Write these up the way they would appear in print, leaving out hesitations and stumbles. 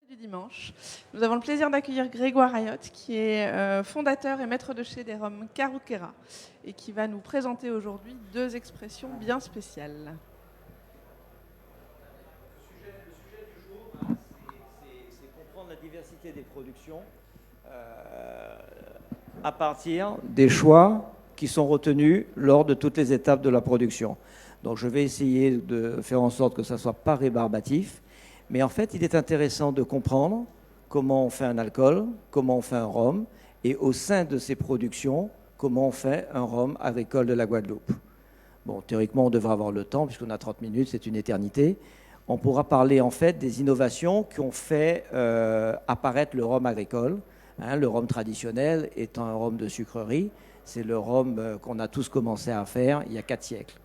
Du dimanche. Nous avons le plaisir d'accueillir Grégoire Ayotte, qui est fondateur et maître de chez des rhums Carruquera et qui va nous présenter aujourd'hui deux expressions bien spéciales. Le sujet du jour, c'est comprendre la diversité des productions à partir des choix qui sont retenus lors de toutes les étapes de la production. Donc je vais essayer de faire en sorte que ça ne soit pas rébarbatif. Mais en fait, il est intéressant de comprendre comment on fait un alcool, comment on fait un rhum, et au sein de ces productions, comment on fait un rhum agricole de la Guadeloupe. Bon, théoriquement, on devrait avoir le temps, puisqu'on a 30 minutes, c'est une éternité. On pourra parler en fait des innovations qui ont fait apparaître le rhum agricole. Le rhum traditionnel étant un rhum de sucrerie, c'est le rhum qu'on a tous commencé à faire il y a 4 siècles.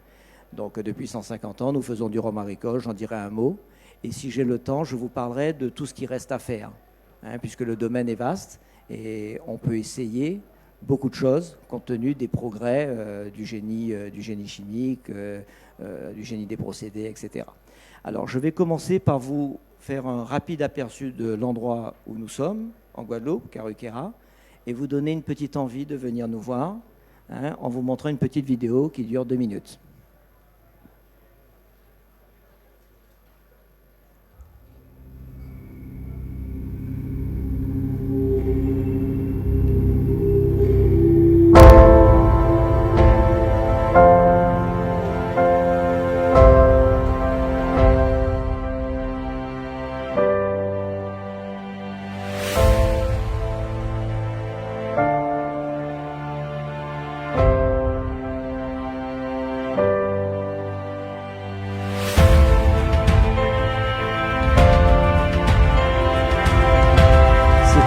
Donc depuis 150 ans, nous faisons du rhum agricole, j'en dirai un mot. Et si j'ai le temps, je vous parlerai de tout ce qui reste à faire, puisque le domaine est vaste et on peut essayer beaucoup de choses compte tenu des progrès du génie chimique, du génie des procédés, etc. Alors, je vais commencer par vous faire un rapide aperçu de l'endroit où nous sommes, en Guadeloupe, Carruquera, et vous donner une petite envie de venir nous voir en vous montrant une petite vidéo qui dure 2 minutes.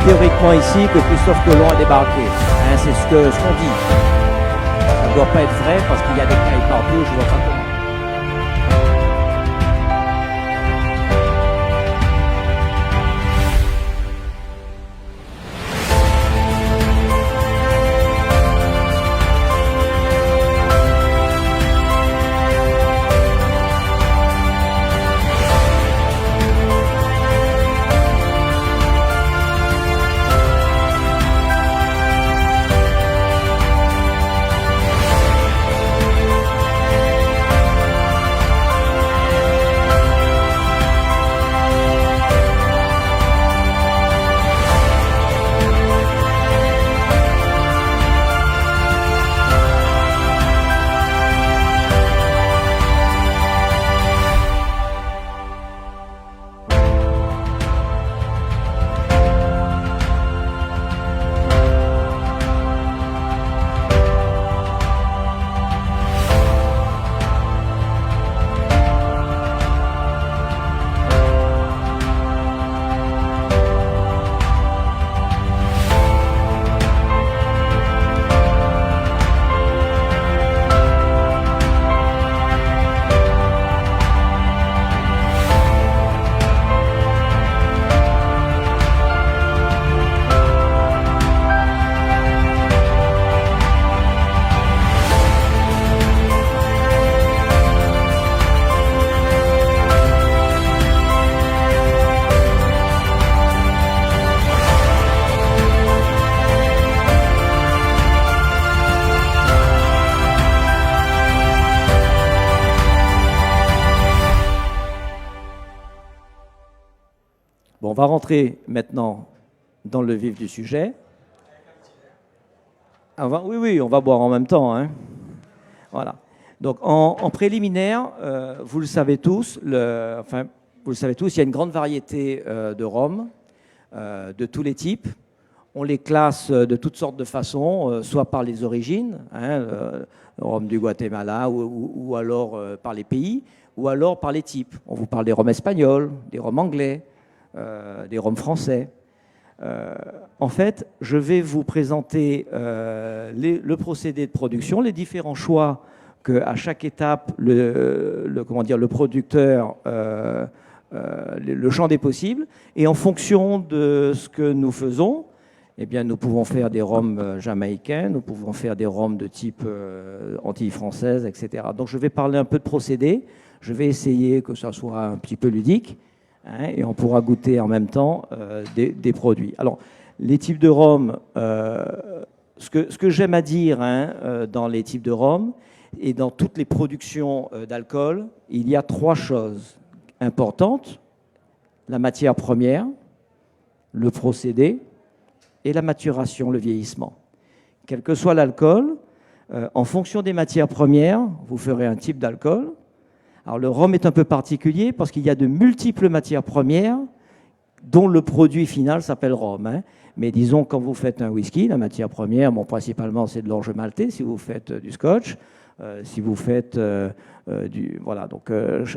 Théoriquement ici que Christophe Colomb a débarqué. C'est ce qu'on dit. Ça ne doit pas être vrai parce qu'il y a des cailles partout, je ne vois pas comment. Bon, on va rentrer maintenant dans le vif du sujet. Oui, on va boire en même temps. Voilà. Donc, en préliminaire, vous le savez tous, il y a une grande variété de rhums, de tous les types. On les classe de toutes sortes de façons, soit par les origines, le rhum du Guatemala, ou alors par les pays, ou alors par les types. On vous parle des rhums espagnols, des rhums anglais, des rhums français. En fait, je vais vous présenter le procédé de production, les différents choix qu'à chaque étape, le producteur, le champ des possibles. Et en fonction de ce que nous faisons, eh bien, nous pouvons faire des rhums jamaïcains, nous pouvons faire des rhums de type Antilles françaises, etc. Donc, je vais parler un peu de procédé. Je vais essayer que ça soit un petit peu ludique. hein, et on pourra goûter en même temps des produits. Alors, les types de rhum, ce que j'aime à dire hein, dans les types de rhum et dans toutes les productions d'alcool, il y a 3 choses importantes: la matière première, le procédé et la maturation, le vieillissement. Quel que soit l'alcool, en fonction des matières premières, vous ferez un type d'alcool. Alors le rhum est un peu particulier parce qu'il y a de multiples matières premières dont le produit final s'appelle rhum. Hein. Mais disons, quand vous faites un whisky, la matière première, bon, principalement c'est de l'orge maltais, si vous faites du scotch, si vous faites du... Voilà, donc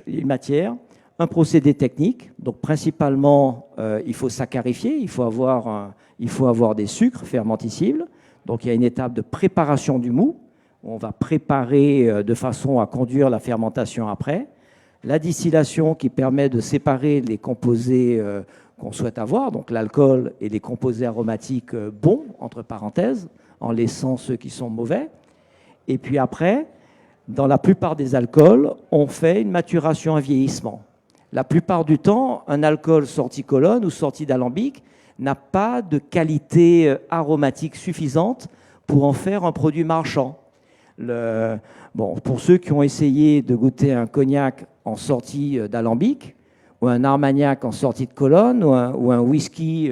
une matière, un procédé technique, donc principalement il faut saccharifier, il faut avoir des sucres fermenticibles. Donc il y a une étape de préparation du mou. On va préparer de façon à conduire la fermentation après. La distillation qui permet de séparer les composés qu'on souhaite avoir, donc l'alcool et les composés aromatiques bons, entre parenthèses, en laissant ceux qui sont mauvais. Et puis après, dans la plupart des alcools, on fait une maturation, un vieillissement. La plupart du temps, un alcool sorti colonne ou sorti d'alambic n'a pas de qualité aromatique suffisante pour en faire un produit marchand. Bon, pour ceux qui ont essayé de goûter un cognac en sortie d'alambic, ou un armagnac en sortie de colonne, ou un whisky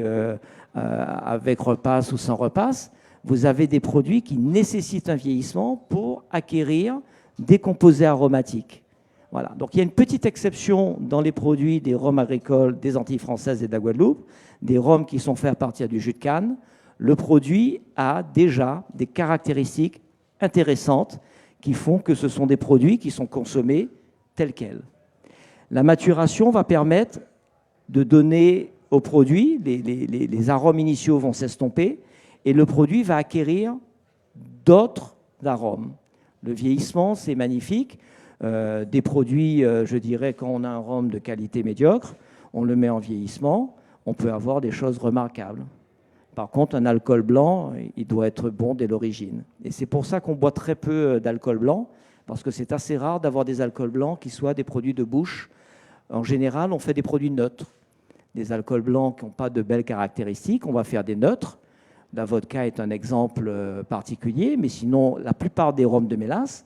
avec repasse ou sans repasse, vous avez des produits qui nécessitent un vieillissement pour acquérir des composés aromatiques. Voilà. Donc il y a une petite exception dans les produits des rhums agricoles des Antilles françaises et de la Guadeloupe, des rhums qui sont faits à partir du jus de canne. Le produit a déjà des caractéristiques intéressantes qui font que ce sont des produits qui sont consommés tels quels. La maturation va permettre de donner au produit, les arômes initiaux vont s'estomper et le produit va acquérir d'autres arômes. Le vieillissement, c'est magnifique. Des produits, je dirais, quand on a un rhum de qualité médiocre, on le met en vieillissement, on peut avoir des choses remarquables. Par contre, un alcool blanc, il doit être bon dès l'origine. Et c'est pour ça qu'on boit très peu d'alcool blanc, parce que c'est assez rare d'avoir des alcools blancs qui soient des produits de bouche. En général, on fait des produits neutres. Des alcools blancs qui n'ont pas de belles caractéristiques, on va faire des neutres. La vodka est un exemple particulier, mais sinon, la plupart des rhums de mélasse,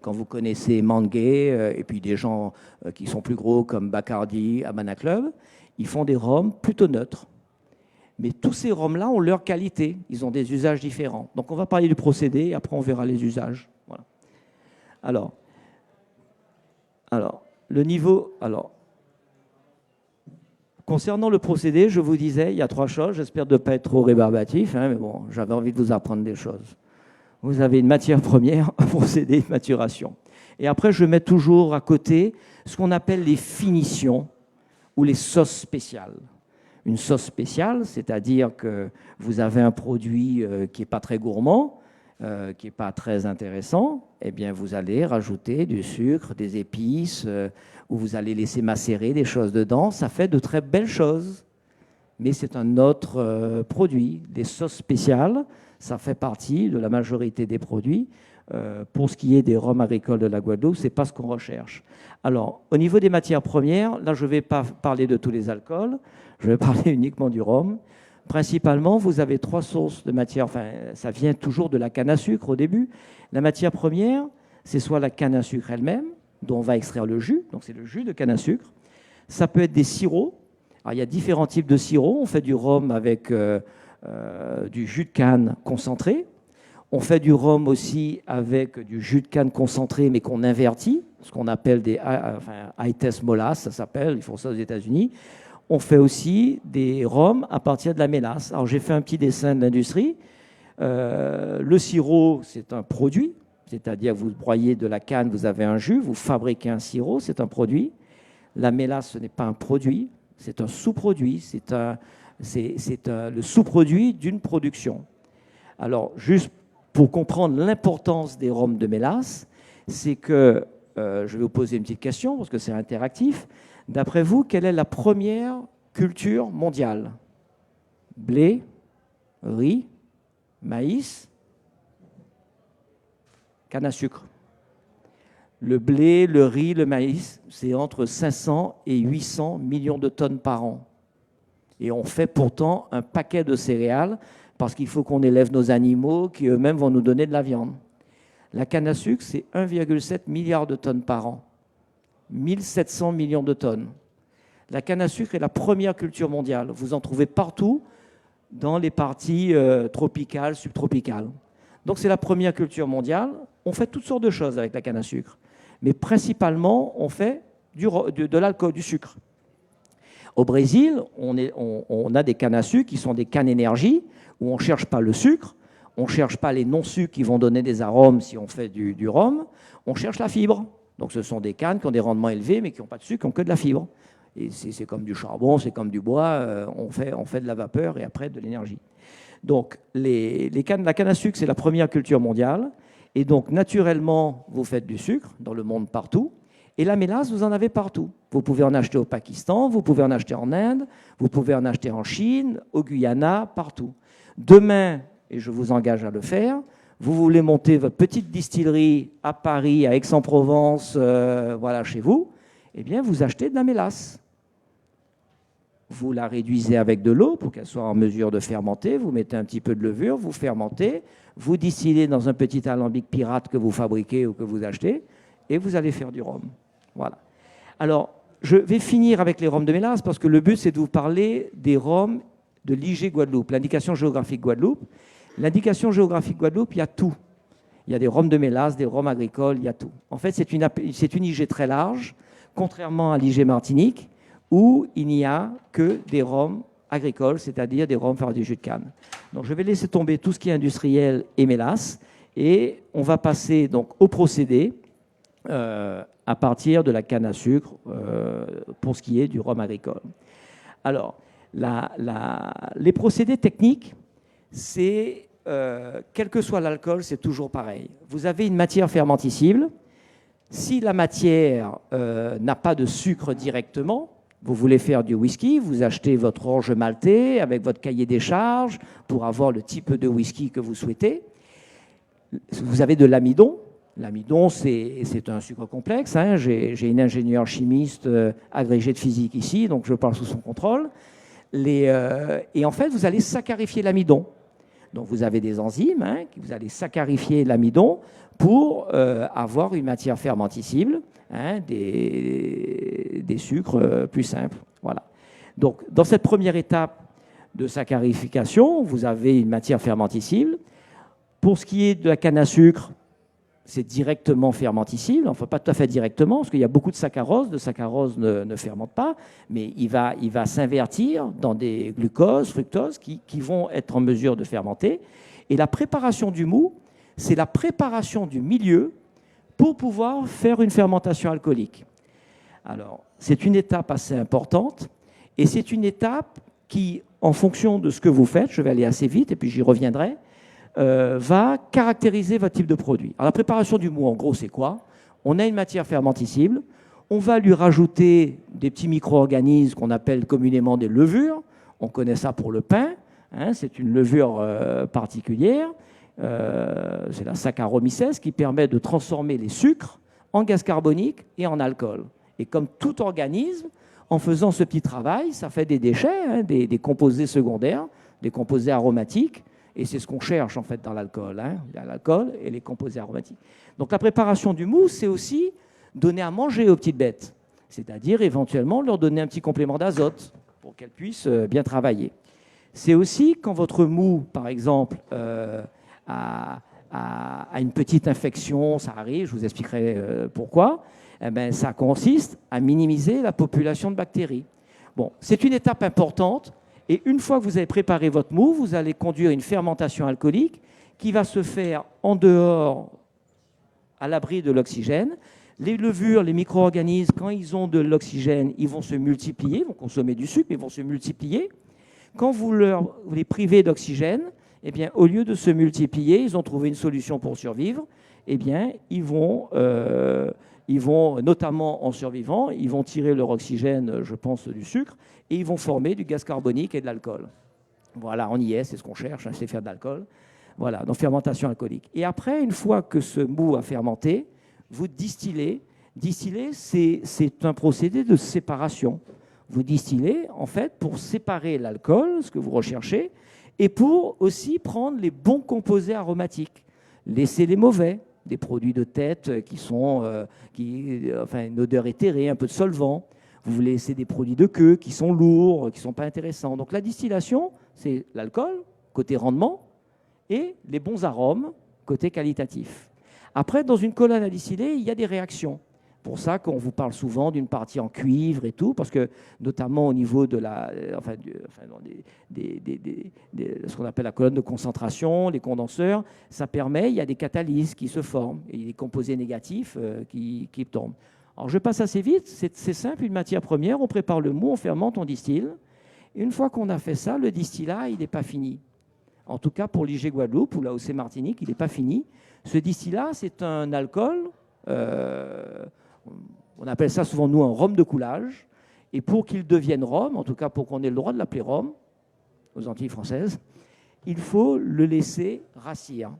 quand vous connaissez Manguet, et puis des gens qui sont plus gros comme Bacardi, Havana Club, ils font des rhums plutôt neutres. Mais tous ces rhums-là ont leur qualité, ils ont des usages différents. Donc on va parler du procédé, et après on verra les usages. Voilà. Alors, le niveau... Concernant le procédé, je vous disais, il y a 3 choses. J'espère de ne pas être trop rébarbatif, hein, mais bon, j'avais envie de vous apprendre des choses. Vous avez une matière première, un procédé de maturation. Et après, je mets toujours à côté ce qu'on appelle les finitions ou les sauces spéciales. Une sauce spéciale, c'est-à-dire que vous avez un produit qui n'est pas très gourmand, qui n'est pas très intéressant, eh bien vous allez rajouter du sucre, des épices, ou vous allez laisser macérer des choses dedans. Ça fait de très belles choses, mais c'est un autre produit. Les sauces spéciales, ça fait partie de la majorité des produits. Pour ce qui est des rhums agricoles de la Guadeloupe, ce n'est pas ce qu'on recherche. Alors, au niveau des matières premières, là, je ne vais pas parler de tous les alcools, je vais parler uniquement du rhum. Principalement, vous avez 3 sources de matière, enfin, ça vient toujours de la canne à sucre au début. La matière première, c'est soit la canne à sucre elle-même, dont on va extraire le jus, donc c'est le jus de canne à sucre. Ça peut être des sirops. Alors, il y a différents types de sirops. On fait du rhum avec du jus de canne concentré. On fait du rhum aussi avec du jus de canne concentré, mais qu'on invertit, ce qu'on appelle des high test molasses, ça s'appelle, ils font ça aux États-Unis. On fait aussi des rhums à partir de la mélasse. Alors j'ai fait un petit dessin de l'industrie. Le sirop, c'est un produit, c'est-à-dire vous broyez de la canne, vous avez un jus, vous fabriquez un sirop, c'est un produit. La mélasse, ce n'est pas un produit, c'est un sous-produit, c'est le sous-produit d'une production. Alors, juste pour comprendre l'importance des rhums de mélasse, c'est que, je vais vous poser une petite question parce que c'est interactif. D'après vous, quelle est la première culture mondiale? Blé, riz, maïs, canne à sucre. Le blé, le riz, le maïs, c'est entre 500 et 800 millions de tonnes par an. Et on fait pourtant un paquet de céréales parce qu'il faut qu'on élève nos animaux qui eux-mêmes vont nous donner de la viande. La canne à sucre, c'est 1,7 milliard de tonnes par an. 1700 millions de tonnes. La canne à sucre est la première culture mondiale. Vous en trouvez partout dans les parties tropicales, subtropicales. Donc c'est la première culture mondiale. On fait toutes sortes de choses avec la canne à sucre. Mais principalement, on fait de l'alcool, du sucre. Au Brésil, on a des cannes à sucre qui sont des cannes énergie, où on ne cherche pas le sucre, on ne cherche pas les non-sucres qui vont donner des arômes si on fait du rhum, on cherche la fibre. Donc ce sont des cannes qui ont des rendements élevés, mais qui n'ont pas de sucre, qui n'ont que de la fibre. Et c'est comme du charbon, c'est comme du bois, on fait de la vapeur et après de l'énergie. Donc la canne à sucre, c'est la première culture mondiale. Et donc, naturellement, vous faites du sucre dans le monde partout. Et la mélasse, vous en avez partout. Vous pouvez en acheter au Pakistan, vous pouvez en acheter en Inde, vous pouvez en acheter en Chine, au Guyana, partout. Demain, et je vous engage à le faire, vous voulez monter votre petite distillerie à Paris, à Aix-en-Provence, voilà, chez vous, eh bien, vous achetez de la mélasse. Vous la réduisez avec de l'eau pour qu'elle soit en mesure de fermenter. Vous mettez un petit peu de levure, vous fermentez, vous distillez dans un petit alambic pirate que vous fabriquez ou que vous achetez, et vous allez faire du rhum. Voilà. Alors, je vais finir avec les rhums de mélasse parce que le but, c'est de vous parler des rhums de l'IG Guadeloupe, l'indication géographique Guadeloupe. L'indication géographique Guadeloupe, il y a tout. Il y a des rhums de mélasse, des rhums agricoles, il y a tout. En fait, c'est une IG très large, contrairement à l'IG Martinique, où il n'y a que des rhums agricoles, c'est-à-dire des rhums faire du jus de canne. Donc je vais laisser tomber tout ce qui est industriel et mélasse, et on va passer donc au procédé à partir de la canne à sucre pour ce qui est du rhum agricole. Alors, les procédés techniques, c'est, quel que soit l'alcool, c'est toujours pareil. Vous avez une matière fermentescible. Si la matière n'a pas de sucre directement, vous voulez faire du whisky, vous achetez votre orge maltais avec votre cahier des charges pour avoir le type de whisky que vous souhaitez. Vous avez de l'amidon. L'amidon, c'est un sucre complexe. Hein. J'ai une ingénieure chimiste agrégée de physique ici, donc je parle sous son contrôle. Et en fait, vous allez saccharifier l'amidon. Donc vous avez des enzymes, hein, vous allez saccharifier l'amidon pour avoir une matière fermentescible, hein, des sucres plus simples. Voilà. Donc dans cette première étape de saccharification, vous avez une matière fermentescible. Pour ce qui est de la canne à sucre, c'est directement fermentescible, enfin pas tout à fait directement, parce qu'il y a beaucoup de saccharose. Le saccharose ne fermente pas, mais il va s'invertir dans des glucoses, fructoses, qui vont être en mesure de fermenter. Et la préparation du mou, c'est la préparation du milieu pour pouvoir faire une fermentation alcoolique. Alors, c'est une étape assez importante, et c'est une étape qui, en fonction de ce que vous faites, je vais aller assez vite, et puis j'y reviendrai, va caractériser votre type de produit. Alors, la préparation du mou, en gros, c'est quoi? On a une matière fermentescible, on va lui rajouter des petits micro-organismes qu'on appelle communément des levures. On connaît ça pour le pain, hein, c'est une levure particulière, c'est la Saccharomyces qui permet de transformer les sucres en gaz carbonique et en alcool. Et comme tout organisme, en faisant ce petit travail, ça fait des déchets, hein, des composés secondaires, des composés aromatiques. Et c'est ce qu'on cherche en fait dans l'alcool. Hein. Il y a l'alcool et les composés aromatiques. Donc la préparation du mou, c'est aussi donner à manger aux petites bêtes. C'est-à-dire éventuellement leur donner un petit complément d'azote pour qu'elles puissent bien travailler. C'est aussi quand votre mou, par exemple, a une petite infection, ça arrive, je vous expliquerai pourquoi, eh bien, ça consiste à minimiser la population de bactéries. Bon, c'est une étape importante. Et une fois que vous avez préparé votre mou, vous allez conduire une fermentation alcoolique qui va se faire en dehors, à l'abri de l'oxygène. Les levures, les micro-organismes, quand ils ont de l'oxygène, ils vont se multiplier, ils vont consommer du sucre, mais ils vont se multiplier. Quand vous les privez d'oxygène, eh bien, au lieu de se multiplier, ils ont trouvé une solution pour survivre. Eh bien, ils vont, notamment en survivant, ils vont tirer leur oxygène, je pense, du sucre, et ils vont former du gaz carbonique et de l'alcool. Voilà, on y est, c'est ce qu'on cherche, hein, c'est faire de l'alcool. Voilà, donc fermentation alcoolique. Et après, une fois que ce mou a fermenté, vous distillez. Distiller, c'est un procédé de séparation. Vous distillez, en fait, pour séparer l'alcool, ce que vous recherchez, et pour aussi prendre les bons composés aromatiques. Laisser les mauvais, des produits de tête qui sont une odeur éthérée, un peu de solvant. Vous laissez des produits de queue qui sont lourds, qui ne sont pas intéressants. Donc la distillation, c'est l'alcool, côté rendement, et les bons arômes, côté qualitatif. Après, dans une colonne à distiller, il y a des réactions. Pour ça qu'on vous parle souvent d'une partie en cuivre et tout, parce que notamment au niveau de ce qu'on appelle la colonne de concentration, les condenseurs, ça permet, il y a des catalyses qui se forment, et des composés négatifs qui tombent. Alors je passe assez vite, c'est simple, une matière première, on prépare le mou, on fermente, on distille. Une fois qu'on a fait ça, le distillat, il n'est pas fini. En tout cas pour l'IG Guadeloupe ou l'AOC Martinique, il n'est pas fini. Ce distillat, c'est un alcool, on appelle ça souvent, nous, un rhum de coulage. Et pour qu'il devienne rhum, en tout cas pour qu'on ait le droit de l'appeler rhum, aux Antilles françaises, il faut le laisser rassir.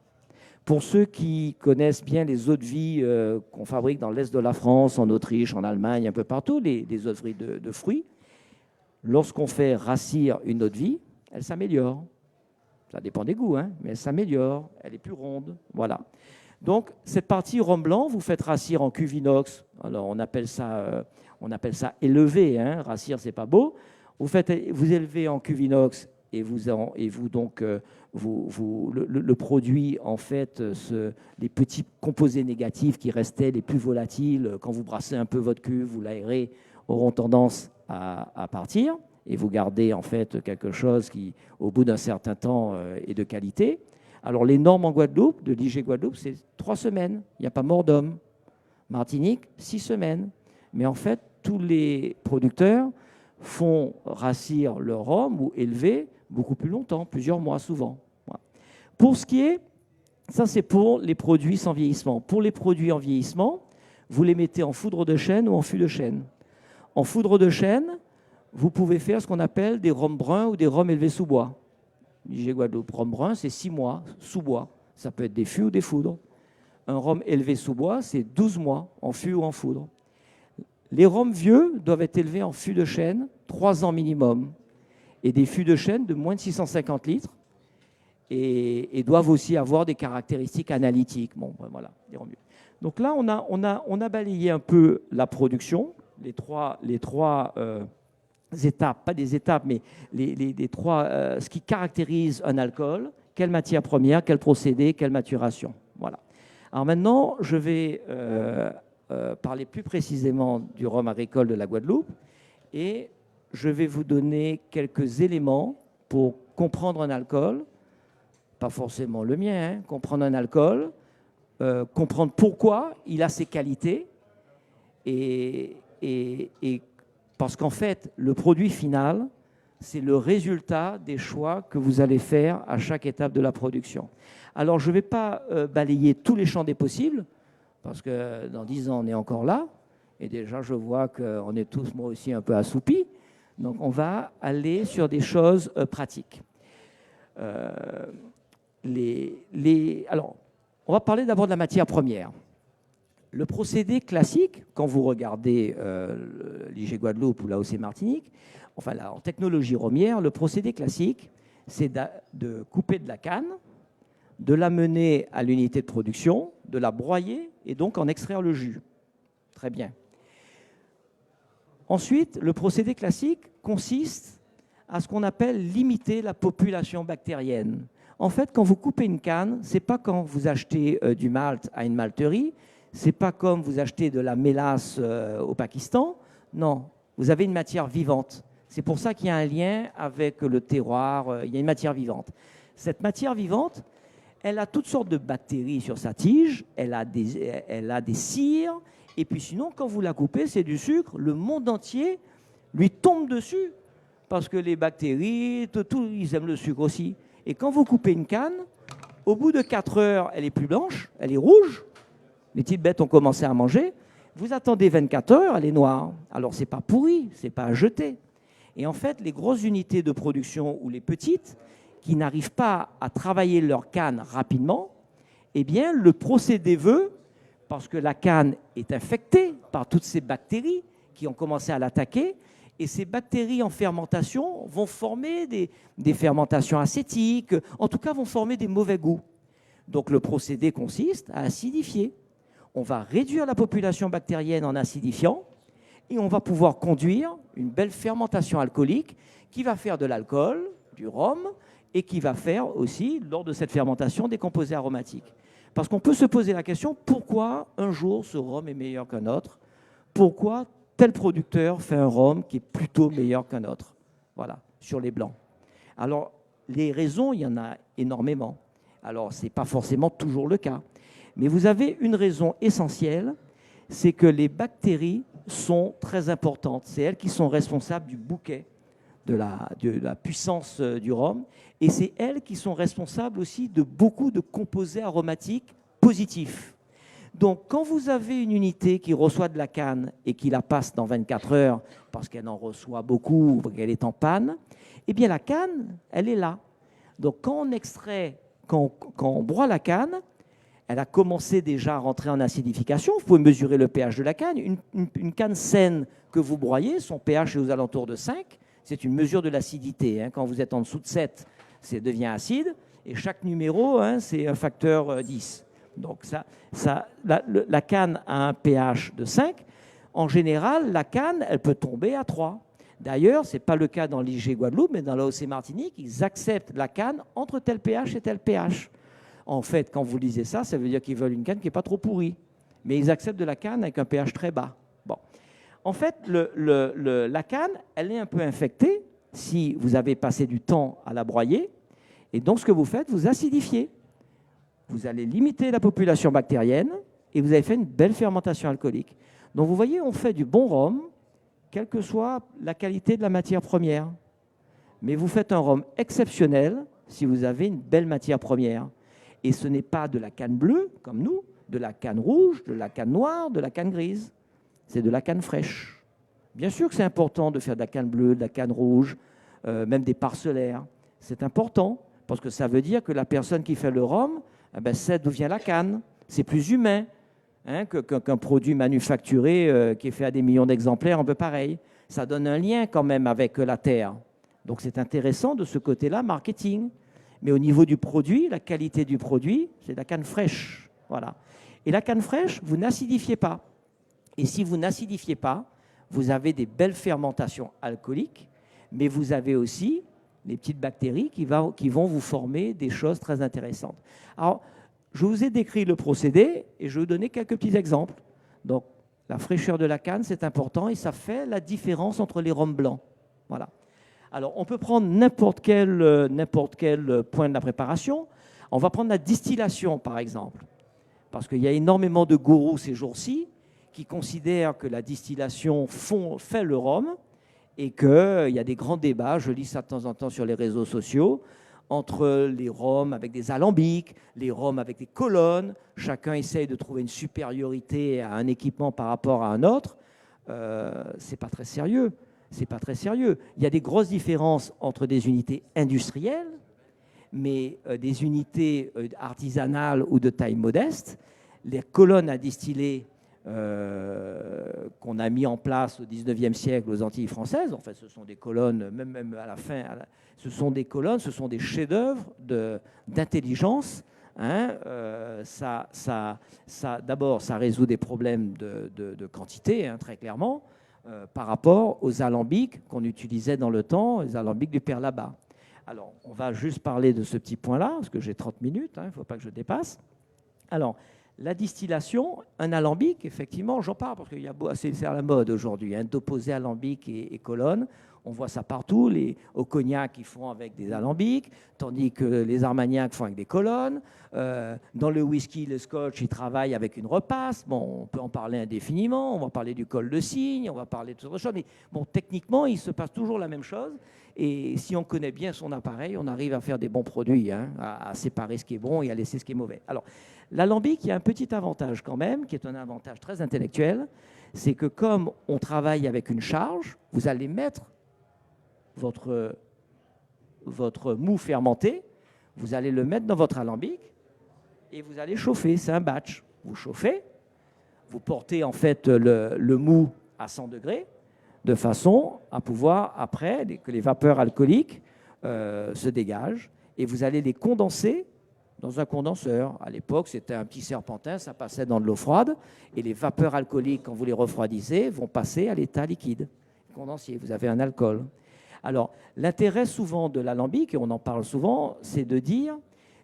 Pour ceux qui connaissent bien les eaux de vie qu'on fabrique dans l'est de la France, en Autriche, en Allemagne, un peu partout, les eaux de vie de fruits, lorsqu'on fait rassir une eau de vie, elle s'améliore. Ça dépend des goûts, hein, mais elle s'améliore, elle est plus ronde, voilà. Donc, cette partie rhum blanc, vous faites rassir en cuve inox. Alors, on appelle ça élevé. Hein. Rassir, c'est pas beau. Vous élevez en cuve inox et le produit, en fait, les petits composés négatifs qui restaient les plus volatiles, quand vous brassez un peu votre cuve, vous l'aérez, auront tendance à partir. Et vous gardez, en fait, quelque chose qui, au bout d'un certain temps, est de qualité. Alors, les normes en Guadeloupe, de l'IG Guadeloupe, c'est 3 semaines. Il n'y a pas mort d'homme. Martinique, 6 semaines. Mais en fait, tous les producteurs font rassir leur rhum ou élever beaucoup plus longtemps, plusieurs mois souvent. Voilà. Pour ce qui est, ça c'est pour les produits sans vieillissement. Pour les produits en vieillissement, vous les mettez en foudre de chêne ou en fût de chêne. En foudre de chêne, vous pouvez faire ce qu'on appelle des rhums bruns ou des rhums élevés sous bois. l'IG Guadeloupe. Rhum brun, c'est 6 mois sous bois. Ça peut être des fûts ou des foudres. Un rhum élevé sous bois, c'est 12 mois en fût ou en foudre. Les rhums vieux doivent être élevés en fût de chêne, 3 ans minimum. Et des fûts de chêne de moins de 650 litres. Et doivent aussi avoir des caractéristiques analytiques. Bon, voilà, des rhums vieux. Donc là, on a balayé un peu la production, les trois étapes, pas des étapes, mais les trois, ce qui caractérise un alcool, quelle matière première, quel procédé, quelle maturation. Voilà. Alors maintenant, je vais parler plus précisément du rhum agricole de la Guadeloupe et je vais vous donner quelques éléments pour comprendre un alcool, pas forcément le mien, hein, comprendre un alcool, comprendre pourquoi il a ses qualités et parce qu'en fait, le produit final, c'est le résultat des choix que vous allez faire à chaque étape de la production. Alors, je ne vais pas balayer tous les champs des possibles, parce que dans 10 ans, on est encore là, et déjà, je vois qu'on est tous, moi aussi, un peu assoupis. Donc, on va aller sur des choses pratiques. Alors, on va parler d'abord de la matière première. Le procédé classique, quand vous regardez l'IG Guadeloupe ou l'AOC Martinique, enfin là, en technologie rhummière, le procédé classique, c'est de couper de la canne, de l'amener à l'unité de production, de la broyer et donc en extraire le jus. Très bien. Ensuite, le procédé classique consiste à ce qu'on appelle limiter la population bactérienne. En fait, quand vous coupez une canne, ce n'est pas quand vous achetez du malt à une malterie, ce n'est pas comme vous achetez de la mélasse au Pakistan. Non, vous avez une matière vivante. C'est pour ça qu'il y a un lien avec le terroir, il y a une matière vivante. Cette matière vivante, elle a toutes sortes de bactéries sur sa tige, elle a des cires, et puis sinon, quand vous la coupez, c'est du sucre, le monde entier lui tombe dessus, parce que les bactéries, ils aiment le sucre aussi. Et quand vous coupez une canne, au bout de 4 heures, elle est plus blanche, elle est rouge, les petites bêtes ont commencé à manger, vous attendez 24 heures, elle est noire. Alors, ce n'est pas pourri, ce n'est pas à jeter. Et en fait, les grosses unités de production ou les petites, qui n'arrivent pas à travailler leur canne rapidement, eh bien, le procédé veut parce que la canne est infectée par toutes ces bactéries qui ont commencé à l'attaquer. Et ces bactéries en fermentation vont former des fermentations acétiques, en tout cas vont former des mauvais goûts. Donc le procédé consiste à acidifier. On va réduire la population bactérienne en acidifiant et on va pouvoir conduire une belle fermentation alcoolique qui va faire de l'alcool, du rhum, et qui va faire aussi, lors de cette fermentation, des composés aromatiques. Parce qu'on peut se poser la question, pourquoi un jour ce rhum est meilleur qu'un autre? Pourquoi tel producteur fait un rhum qui est plutôt meilleur qu'un autre? Voilà, sur les blancs. Alors, les raisons, il y en a énormément. Alors, ce n'est pas forcément toujours le cas. Mais vous avez une raison essentielle, c'est que les bactéries sont très importantes. C'est elles qui sont responsables du bouquet, de la puissance du rhum. Et c'est elles qui sont responsables aussi de beaucoup de composés aromatiques positifs. Donc, quand vous avez une unité qui reçoit de la canne et qui la passe dans 24 heures parce qu'elle en reçoit beaucoup ou qu'elle est en panne, eh bien, la canne, elle est là. Donc, quand on extrait, quand on broie la canne, elle a commencé déjà à rentrer en acidification. Vous pouvez mesurer le pH de la canne. Une canne saine que vous broyez, son pH est aux alentours de 5. C'est une mesure de l'acidité. Hein. Quand vous êtes en dessous de 7, ça devient acide. Et chaque numéro, hein, c'est un facteur 10. Donc la canne a un pH de 5. En général, la canne, elle peut tomber à 3. D'ailleurs, ce n'est pas le cas dans l'IG Guadeloupe, mais dans l'AOC Martinique, ils acceptent la canne entre tel pH et tel pH. En fait, quand vous lisez ça, ça veut dire qu'ils veulent une canne qui n'est pas trop pourrie. Mais ils acceptent de la canne avec un pH très bas. Bon. En fait, la canne, elle est un peu infectée si vous avez passé du temps à la broyer. Et donc, ce que vous faites, vous acidifiez. Vous allez limiter la population bactérienne et vous avez fait une belle fermentation alcoolique. Donc, vous voyez, on fait du bon rhum, quelle que soit la qualité de la matière première. Mais vous faites un rhum exceptionnel si vous avez une belle matière première. Et ce n'est pas de la canne bleue, comme nous, de la canne rouge, de la canne noire, de la canne grise. C'est de la canne fraîche. Bien sûr que c'est important de faire de la canne bleue, de la canne rouge, même des parcellaires. C'est important parce que ça veut dire que la personne qui fait le rhum, eh ben, sait d'où vient la canne. C'est plus humain hein, qu'un produit manufacturé qui est fait à des millions d'exemplaires, un peu pareil. Ça donne un lien quand même avec la terre. Donc c'est intéressant de ce côté-là, marketing. Mais au niveau du produit, la qualité du produit, c'est de la canne fraîche. Voilà. Et la canne fraîche, vous n'acidifiez pas. Et si vous n'acidifiez pas, vous avez des belles fermentations alcooliques, mais vous avez aussi les petites bactéries qui vont vous former des choses très intéressantes. Alors, je vous ai décrit le procédé et je vais vous donner quelques petits exemples. Donc, la fraîcheur de la canne, c'est important et ça fait la différence entre les rhums blancs. Voilà. Alors, on peut prendre n'importe quel point de la préparation. On va prendre la distillation, par exemple, parce qu'il y a énormément de gourous ces jours-ci qui considèrent que la distillation fait le rhum et qu'il y a des grands débats, je lis ça de temps en temps sur les réseaux sociaux, entre les rhums avec des alambics, les rhums avec des colonnes. Chacun essaye de trouver une supériorité à un équipement par rapport à un autre. C'est pas très sérieux. C'est pas très sérieux. Il y a des grosses différences entre des unités industrielles, mais des unités artisanales ou de taille modeste. Les colonnes à distiller qu'on a mis en place au XIXe siècle aux Antilles françaises, en fait, ce sont des colonnes, même à la fin, ce sont des colonnes, ce sont des chefs-d'œuvre d'intelligence. Hein, d'abord, ça résout des problèmes de quantité, hein, très clairement. Par rapport aux alambics qu'on utilisait dans le temps, les alambics du Père Labat. Alors, on va juste parler de ce petit point-là, parce que j'ai 30 minutes, il ne faut pas que je dépasse. Alors, la distillation, un alambic, effectivement, j'en parle, parce que c'est à la mode aujourd'hui, hein, d'opposer alambic et colonne. On voit ça partout, les Ocognac, ils font avec des alambics, tandis que les Armagnac font avec des colonnes. Dans le whisky, le scotch, ils travaillent avec une repasse. Bon, on peut en parler indéfiniment, on va parler du col de cygne, on va parler de autre chose. Mais bon, techniquement, il se passe toujours la même chose. Et si on connaît bien son appareil, on arrive à faire des bons produits, hein, à séparer ce qui est bon et à laisser ce qui est mauvais. Alors, l'alambic, il y a un petit avantage quand même, qui est un avantage très intellectuel, c'est que comme on travaille avec une charge, vous allez mettre votre mou fermenté, vous allez le mettre dans votre alambic et vous allez chauffer. C'est un batch. Vous chauffez vous portez en fait le mou à 100 degrés, de façon à pouvoir, après, que les vapeurs alcooliques se dégagent, et vous allez les condenser dans un condenseur. À l'époque, c'était un petit serpentin, ça passait dans de l'eau froide, et les vapeurs alcooliques, quand vous les refroidissez, vont passer à l'état liquide, condensier. Vous avez un alcool. Alors, l'intérêt souvent de l'alambic, et on en parle souvent, c'est de dire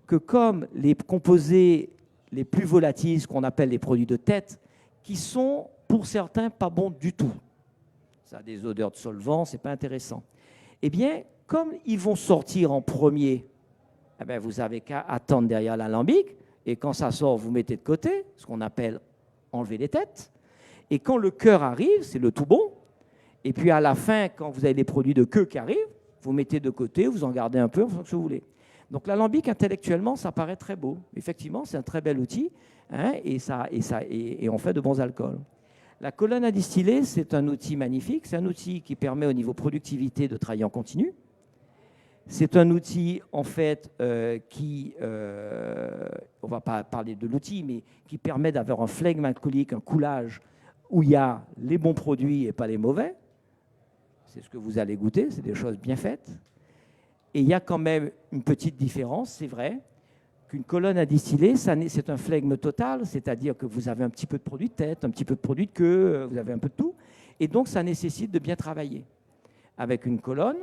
que comme les composés les plus volatiles, ce qu'on appelle les produits de tête, qui sont pour certains pas bons du tout, ça a des odeurs de solvant, c'est pas intéressant, eh bien, comme ils vont sortir en premier, eh bien, vous n'avez qu'à attendre derrière l'alambic, et quand ça sort, vous mettez de côté, ce qu'on appelle enlever les têtes, et quand le cœur arrive, c'est le tout bon, et puis à la fin, quand vous avez les produits de queue qui arrivent, vous mettez de côté, vous en gardez un peu, en fonction de ce que vous voulez. Donc l'alambic, intellectuellement, ça paraît très beau. Effectivement, c'est un très bel outil, hein, et on fait de bons alcools. La colonne à distiller, c'est un outil magnifique. C'est un outil qui permet au niveau productivité de travailler en continu. C'est un outil, en fait, on ne va pas parler de l'outil, mais qui permet d'avoir un flegme alcoolique, un coulage, où il y a les bons produits et pas les mauvais. C'est ce que vous allez goûter, c'est des choses bien faites. Et il y a quand même une petite différence, c'est vrai, qu'une colonne à distiller, c'est un flegme total, c'est-à-dire que vous avez un petit peu de produit de tête, un petit peu de produit de queue, vous avez un peu de tout, et donc ça nécessite de bien travailler. Avec une colonne,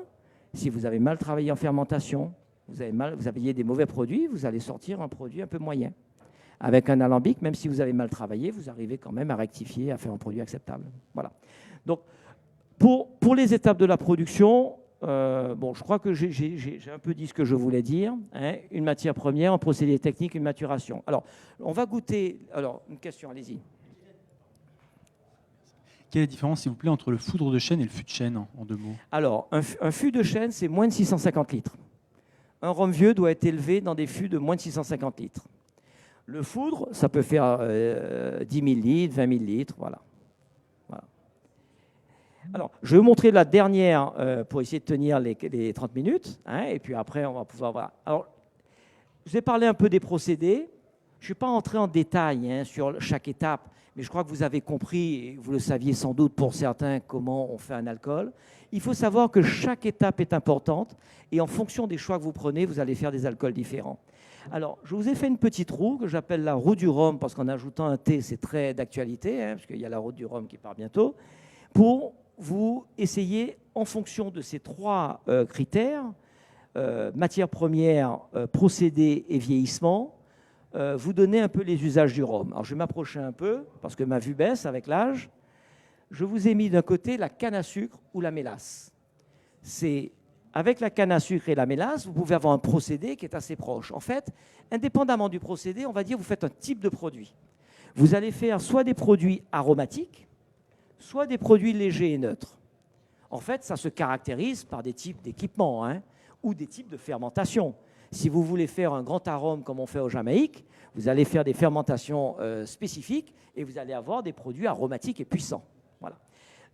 si vous avez mal travaillé en fermentation, vous avez des mauvais produits, vous allez sortir un produit un peu moyen. Avec un alambic, même si vous avez mal travaillé, vous arrivez quand même à rectifier, à faire un produit acceptable. Voilà. Donc, pour les étapes de la production, bon, je crois que j'ai un peu dit ce que je voulais dire. Hein, une matière première, un procédé technique, une maturation. Alors, on va goûter... Alors, une question, allez-y. Quelle est la différence, s'il vous plaît, entre le foudre de chêne et le fût de chêne, en 2 mots? Alors, un fût de chêne, c'est moins de 650 litres. Un rhum vieux doit être élevé dans des fûts de moins de 650 litres. Le foudre, ça peut faire 10 000 litres, 20 000 litres, voilà. Alors, je vais vous montrer la dernière pour essayer de tenir les 30 minutes, hein, et puis après, on va pouvoir voir. Alors, je vais parler un peu des procédés. Je ne suis pas entré en détail, hein, sur chaque étape, mais je crois que vous avez compris, et vous le saviez sans doute pour certains, comment on fait un alcool. Il faut savoir que chaque étape est importante, et en fonction des choix que vous prenez, vous allez faire des alcools différents. Alors, je vous ai fait une petite roue que j'appelle la roue du rhum, parce qu'en ajoutant un T, c'est très d'actualité, hein, parce qu'il y a la roue du rhum qui part bientôt, pour vous essayez, en fonction de ces 3 critères, matière première, procédé et vieillissement, vous donner un peu les usages du rhum. Alors je vais m'approcher un peu, parce que ma vue baisse avec l'âge. Je vous ai mis d'un côté la canne à sucre ou la mélasse. Avec la canne à sucre et la mélasse, vous pouvez avoir un procédé qui est assez proche. En fait, indépendamment du procédé, on va dire que vous faites un type de produit. Vous allez faire soit des produits aromatiques, soit des produits légers et neutres. En fait, ça se caractérise par des types d'équipements, hein, ou des types de fermentation. Si vous voulez faire un grand arôme comme on fait au Jamaïque, vous allez faire des fermentations spécifiques et vous allez avoir des produits aromatiques et puissants. Voilà.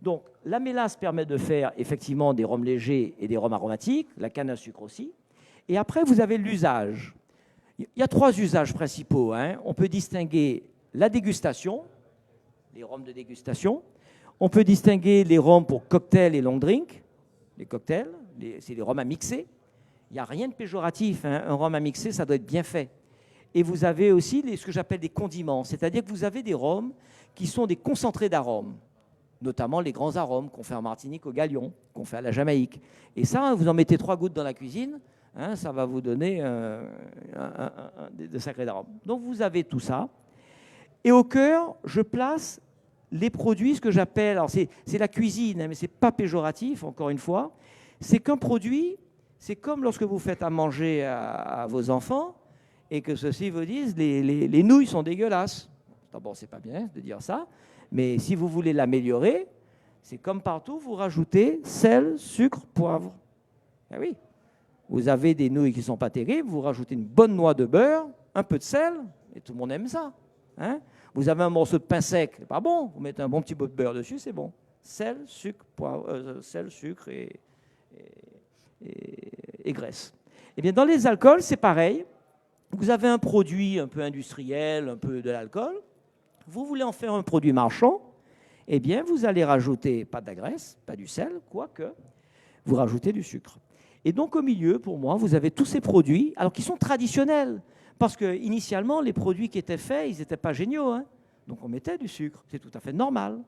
Donc, la mélasse permet de faire effectivement des rhums légers et des rhums aromatiques, la canne à sucre aussi. Et après, vous avez l'usage. Il y a 3 usages principaux, hein. On peut distinguer la dégustation, les rhums de dégustation. On peut distinguer les rhums pour cocktail et long drink. Les cocktails, c'est les rhums à mixer. Il n'y a rien de péjoratif, hein. Un rhum à mixer, ça doit être bien fait. Et vous avez aussi ce que j'appelle des condiments, c'est-à-dire que vous avez des rhums qui sont des concentrés d'arômes, notamment les grands arômes qu'on fait en Martinique au Galion, qu'on fait à la Jamaïque. Et ça, vous en mettez 3 gouttes dans la cuisine, hein, ça va vous donner de sacrés arômes. Donc vous avez tout ça. Et au cœur, je place les produits, ce que j'appelle, alors c'est la cuisine, hein, mais ce n'est pas péjoratif, encore une fois, c'est qu'un produit, c'est comme lorsque vous faites à manger à vos enfants et que ceux-ci vous disent les nouilles sont dégueulasses. D'abord, c'est pas bien de dire ça, mais si vous voulez l'améliorer, c'est comme partout, vous rajoutez sel, sucre, poivre. Ah oui, vous avez des nouilles qui ne sont pas terribles, vous rajoutez une bonne noix de beurre, un peu de sel, et tout le monde aime ça. Hein? Vous avez un morceau de pain sec, c'est pas bon, vous mettez un bon petit bout de beurre dessus, c'est bon. Sel, sucre, poivre, sel, sucre et graisse. Eh bien, dans les alcools, c'est pareil. Vous avez un produit un peu industriel, un peu de l'alcool. Vous voulez en faire un produit marchand, eh bien, vous allez rajouter pas de la graisse, pas du sel, quoique vous rajoutez du sucre. Et donc, au milieu, pour moi, vous avez tous ces produits, alors qui sont traditionnels. Parce que initialement, les produits qui étaient faits, ils n'étaient pas géniaux, hein. Donc, on mettait du sucre. C'est tout à fait normal.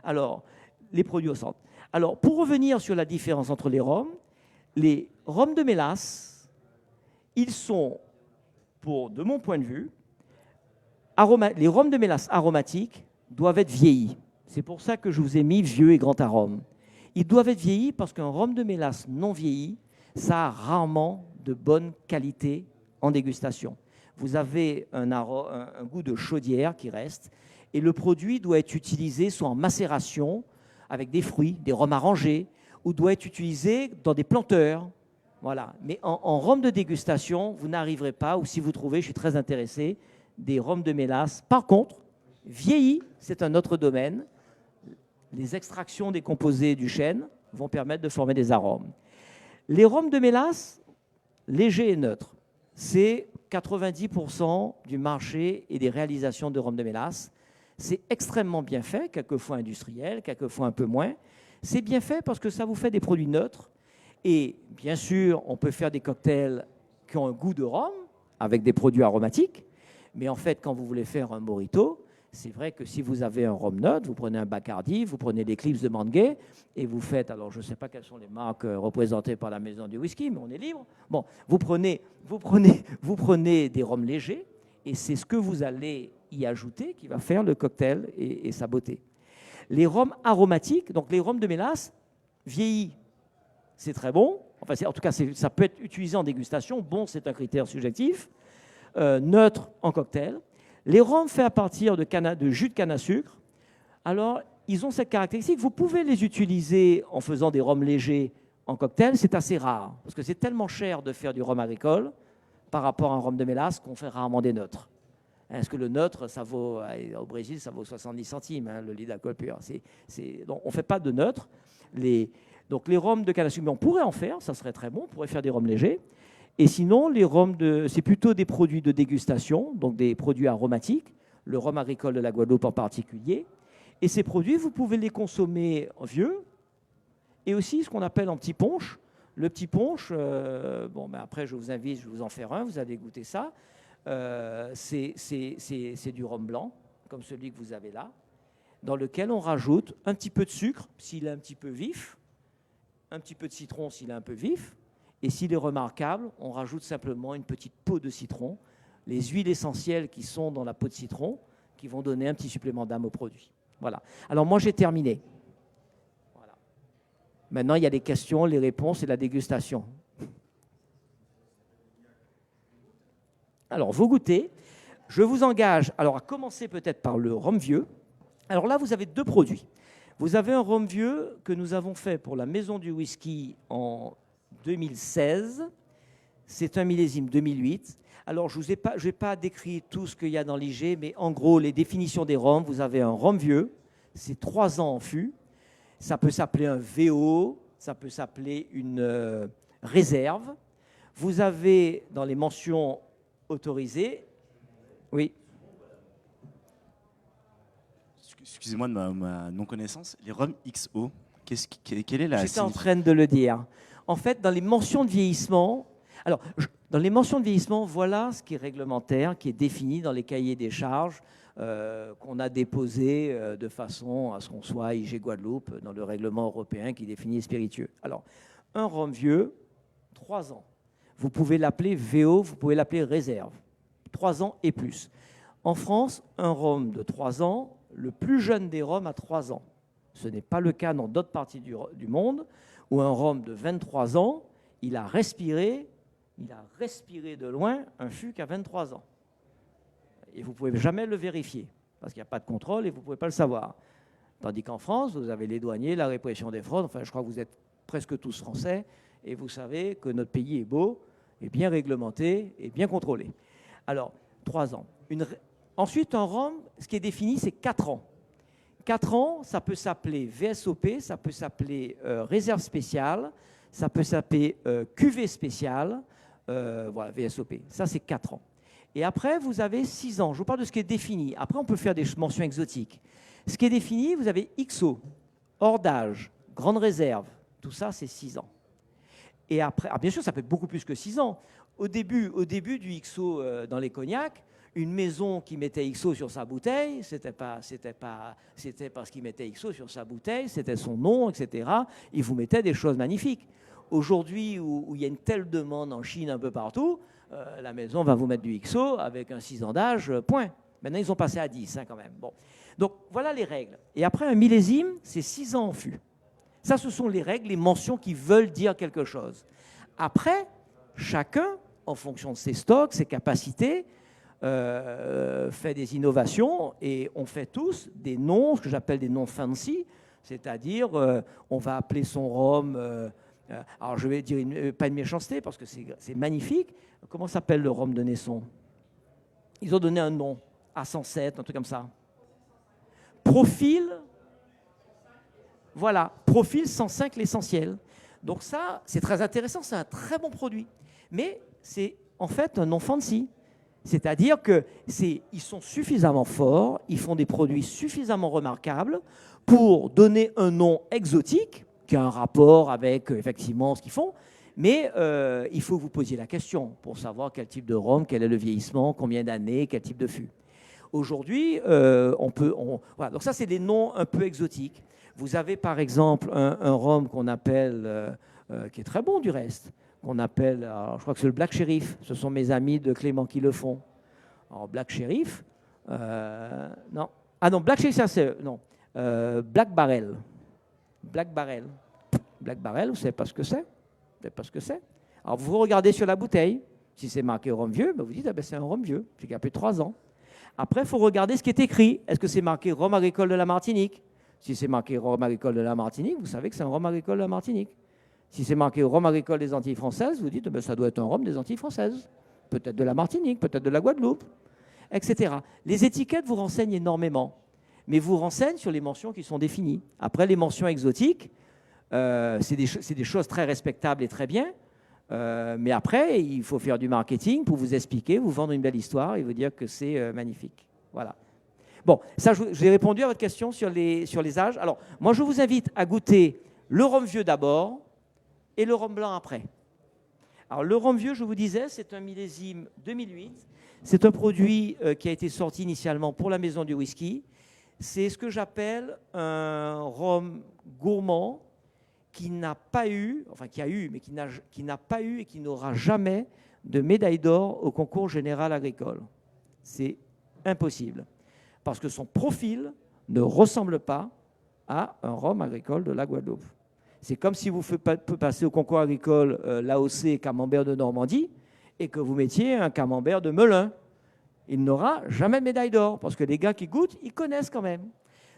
Alors, les produits au centre. Alors, pour revenir sur la différence entre les rhums de mélasse, ils sont, de mon point de vue, les rhums de mélasse aromatiques doivent être vieillis. C'est pour ça que je vous ai mis vieux et grand arôme. Ils doivent être vieillis parce qu'un rhum de mélasse non vieilli, ça a rarement de bonne qualité en dégustation. Vous avez un goût de chaudière qui reste et le produit doit être utilisé soit en macération avec des fruits, des rhums arrangés, ou doit être utilisé dans des planteurs. Voilà. Mais en rhum de dégustation, vous n'arriverez pas, ou si vous trouvez, je suis très intéressé, des rhums de mélasse. Par contre, vieillis, c'est un autre domaine. Les extractions des composés du chêne vont permettre de former des arômes. Les rhums de mélasse, légers et neutres, c'est 90% du marché et des réalisations de rhum de mélasse. C'est extrêmement bien fait, quelquefois industriel, quelquefois un peu moins. C'est bien fait parce que ça vous fait des produits neutres. Et bien sûr, on peut faire des cocktails qui ont un goût de rhum avec des produits aromatiques. Mais en fait, quand vous voulez faire un mojito, c'est vrai que si vous avez un rhum neutre, vous prenez un Bacardi, vous prenez l'Eclipse de Manguet et vous faites, alors je ne sais pas quelles sont les marques représentées par la maison du whisky, mais on est libre. Bon, vous prenez des rhums légers et c'est ce que vous allez y ajouter qui va faire le cocktail et sa beauté. Les rhums aromatiques, donc les rhums de mélasse, vieillis, c'est très bon. Enfin, en tout cas, ça peut être utilisé en dégustation. Bon, c'est un critère subjectif. Neutre en cocktail. Les rhums faits à partir de jus de canne à sucre, alors ils ont cette caractéristique. Vous pouvez les utiliser en faisant des rhums légers en cocktail. C'est assez rare parce que c'est tellement cher de faire du rhum agricole par rapport à un rhum de mélasse qu'on fait rarement des neutres. Est-ce que le neutre, ça vaut, au Brésil, ça vaut 70 centimes, hein, le litre d'alcool pur. Donc, on ne fait pas de neutre. Donc, les rhums de canne à sucre, on pourrait en faire, ça serait très bon, on pourrait faire des rhums légers. Et sinon, les rhums, c'est plutôt des produits de dégustation, donc des produits aromatiques, le rhum agricole de la Guadeloupe en particulier. Et ces produits, vous pouvez les consommer vieux et aussi ce qu'on appelle en petit punch. Le petit punch, après, je vous invite, je vais vous en faire un, vous allez goûter ça. C'est du rhum blanc, comme celui que vous avez là, dans lequel on rajoute un petit peu de sucre s'il est un petit peu vif, un petit peu de citron s'il est un peu vif, et s'il est remarquable, on rajoute simplement une petite peau de citron, les huiles essentielles qui sont dans la peau de citron, qui vont donner un petit supplément d'âme au produit. Voilà. Alors moi, j'ai terminé. Voilà. Maintenant, il y a les questions, les réponses et la dégustation. Alors, vous goûtez. Je vous engage à commencer peut-être par le rhum vieux. Alors là, vous avez deux produits. Vous avez un rhum vieux que nous avons fait pour la Maison du Whisky en 2016. C'est un millésime 2008. Alors, je n'ai pas décrit tout ce qu'il y a dans l'IG, mais en gros, les définitions des rhums, vous avez un rhum vieux, c'est 3 ans en fût. Ça peut s'appeler un VO, ça peut s'appeler une réserve. Vous avez dans les mentions autorisées, oui. Excusez-moi de ma non-connaissance. Les rhums XO, quelle est la... J'étais en train de le dire. En fait, dans les mentions de vieillissement, dans les mentions de vieillissement, voilà ce qui est réglementaire, qui est défini dans les cahiers des charges qu'on a déposés de façon à ce qu'on soit IG Guadeloupe dans le règlement européen qui définit les spiritueux. Alors, un rhum vieux, 3 ans. Vous pouvez l'appeler VO, vous pouvez l'appeler réserve. 3 ans et plus. En France, un rhum de 3 ans, le plus jeune des rhums a 3 ans. Ce n'est pas le cas dans d'autres parties du monde, où un rhum de 23 ans, il a respiré de loin un fût qui a 23 ans. Et vous ne pouvez jamais le vérifier, parce qu'il n'y a pas de contrôle et vous ne pouvez pas le savoir. Tandis qu'en France, vous avez les douaniers, la répression des fraudes, enfin je crois que vous êtes presque tous français, et vous savez que notre pays est beau, est bien réglementé et bien contrôlé. Alors, 3 ans. Ensuite, un rhum, ce qui est défini, c'est 4 ans. 4 ans, ça peut s'appeler VSOP, ça peut s'appeler réserve spéciale, ça peut s'appeler cuvée spéciale, voilà, VSOP. Ça, c'est 4 ans. Et après, vous avez 6 ans. Je vous parle de ce qui est défini. Après, on peut faire des mentions exotiques. Ce qui est défini, vous avez XO, hors d'âge, grande réserve. Tout ça, c'est 6 ans. Et après, bien sûr, ça peut être beaucoup plus que 6 ans. Au début du XO dans les cognacs, une maison qui mettait XO sur sa bouteille, c'était parce qu'il mettait XO sur sa bouteille, c'était son nom, etc. Il vous mettait des choses magnifiques. Aujourd'hui, où il y a une telle demande en Chine un peu partout, la maison va vous mettre du XO avec un 6 ans d'âge, point. Maintenant, ils ont passé à 10 quand même. Bon. Donc, voilà les règles. Et après, un millésime, c'est 6 ans en fût. Ça, ce sont les règles, les mentions qui veulent dire quelque chose. Après, chacun, en fonction de ses stocks, ses capacités, fait des innovations et on fait tous des noms, ce que j'appelle des noms fancy, c'est-à-dire on va appeler son rhum, alors je vais dire pas une méchanceté parce que c'est magnifique. Comment s'appelle le rhum de Naisson? Ils ont donné un nom, A107, un truc comme ça. Profil, voilà, profil 105 l'essentiel. Donc ça, c'est très intéressant, c'est un très bon produit. Mais c'est en fait un nom fancy. C'est-à-dire qu'ils sont suffisamment forts, ils font des produits suffisamment remarquables pour donner un nom exotique, qui a un rapport avec effectivement ce qu'ils font, mais il faut que vous posiez la question pour savoir quel type de rhum, quel est le vieillissement, combien d'années, quel type de fût. Aujourd'hui, voilà. Donc ça, c'est des noms un peu exotiques. Vous avez par exemple un rhum qu'on appelle, qui est très bon du reste, qu'on appelle, alors, je crois que c'est le Black Sheriff. Ce sont mes amis de Clément qui le font. Alors, Black Sheriff, non. Ah non, Black Sheriff, ça c'est, non. Black Barrel. Black Barrel. Black Barrel, vous ne savez pas ce que c'est? Vous savez pas ce que c'est? Alors, vous regardez sur la bouteille. Si c'est marqué rhum vieux, ben vous dites, ah ben c'est un rhum vieux, c'est qu'il y a plus de 3 ans. Après, il faut regarder ce qui est écrit. Est-ce que c'est marqué rhum agricole de la Martinique? Si c'est marqué rhum agricole de la Martinique, vous savez que c'est un rhum agricole de la Martinique. Si c'est marqué rhum agricole des Antilles françaises, vous dites ben, ça doit être un rhum des Antilles françaises. Peut-être de la Martinique, peut-être de la Guadeloupe, etc. Les étiquettes vous renseignent énormément, mais vous renseignent sur les mentions qui sont définies. Après, les mentions exotiques, c'est des choses très respectables et très bien, mais après, il faut faire du marketing pour vous expliquer, vous vendre une belle histoire et vous dire que c'est magnifique. Voilà. Bon, ça, j'ai répondu à votre question sur les âges. Alors, moi, je vous invite à goûter le rhum vieux d'abord, et le rhum blanc après. Alors le rhum vieux, je vous disais, c'est un millésime 2008. C'est un produit qui a été sorti initialement pour la maison du whisky. C'est ce que j'appelle un rhum gourmand qui n'a pas eu, enfin qui a eu, mais qui n'a pas eu et qui n'aura jamais de médaille d'or au concours général agricole. C'est impossible. Parce que son profil ne ressemble pas à un rhum agricole de la Guadeloupe. C'est comme si vous passez au concours agricole l'AOC Camembert de Normandie et que vous mettiez un Camembert de Melun. Il n'aura jamais de médaille d'or parce que les gars qui goûtent, ils connaissent quand même.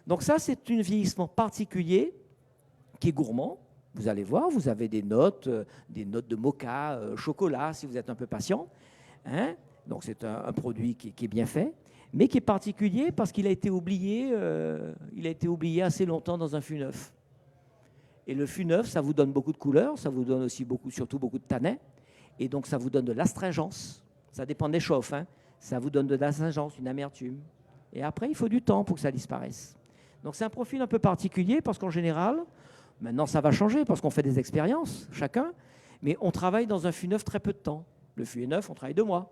Donc ça, c'est un vieillissement particulier qui est gourmand. Vous allez voir, vous avez des notes de mocha, chocolat, si vous êtes un peu patient. Hein? Donc c'est un produit qui est bien fait, mais qui est particulier parce qu'il a été oublié assez longtemps dans un fût neuf. Et le fût neuf, ça vous donne beaucoup de couleurs, ça vous donne aussi surtout beaucoup de tanins, et donc ça vous donne de l'astringence. Ça dépend des chauffes, hein. Ça vous donne de l'astringence, une amertume. Et après, il faut du temps pour que ça disparaisse. Donc c'est un profil un peu particulier parce qu'en général, maintenant ça va changer parce qu'on fait des expériences, chacun, mais on travaille dans un fût neuf très peu de temps. Le fût est neuf, on travaille 2 mois.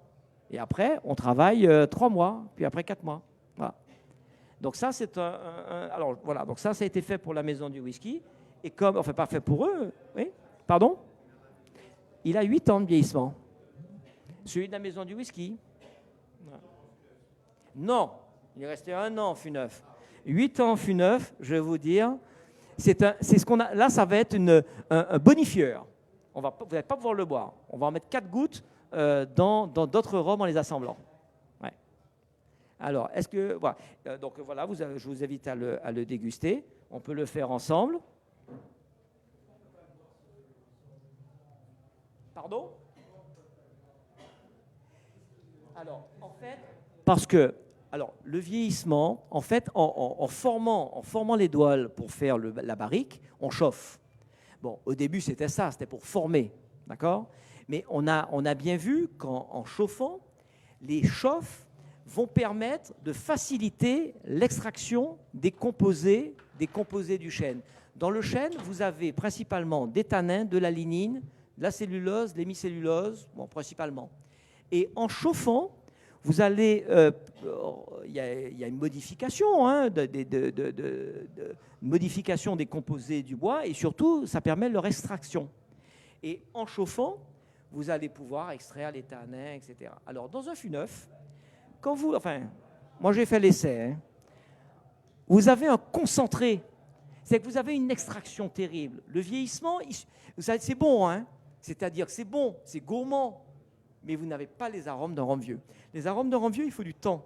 Et après, on travaille 3 mois, puis après 4 mois. Voilà. Donc ça, c'est alors voilà, donc ça a été fait pour la maison du whisky. Et comme, enfin, pas fait pour eux, oui, pardon? Il a 8 ans de vieillissement. Celui de la maison du whisky. Non, il est resté 1 an en fût neuf. 8 ans en fût neuf, je vais vous dire, c'est ce qu'on a. Là, ça va être un bonifieur. Vous n'allez pas pouvoir le boire. On va en mettre 4 gouttes dans d'autres rhums en les assemblant. Ouais. Alors, est-ce que. Voilà. Donc voilà, je vous invite à le déguster. On peut le faire ensemble. Pardon? Alors, en fait, parce que le vieillissement, en fait, en formant les douales pour faire la barrique, on chauffe. Bon, au début, c'était ça, c'était pour former, d'accord? Mais on a bien vu qu'en chauffant, les chauffes vont permettre de faciliter l'extraction des composés du chêne. Dans le chêne, vous avez principalement des tanins, de la lignine, de la cellulose, de l'hémicellulose, bon, principalement. Et en chauffant, vous allez, il y a une modification, hein, modification des composés du bois, et surtout, ça permet leur extraction. Et en chauffant, vous allez pouvoir extraire les tanins, etc. Alors, dans un fût neuf, quand vous, enfin, moi j'ai fait l'essai, hein, vous avez un concentré, c'est que vous avez une extraction terrible. Le vieillissement, c'est bon, hein, c'est-à-dire que c'est bon, c'est gourmand, mais vous n'avez pas les arômes d'un rhum vieux. Les arômes d'un rhum vieux, il faut du temps.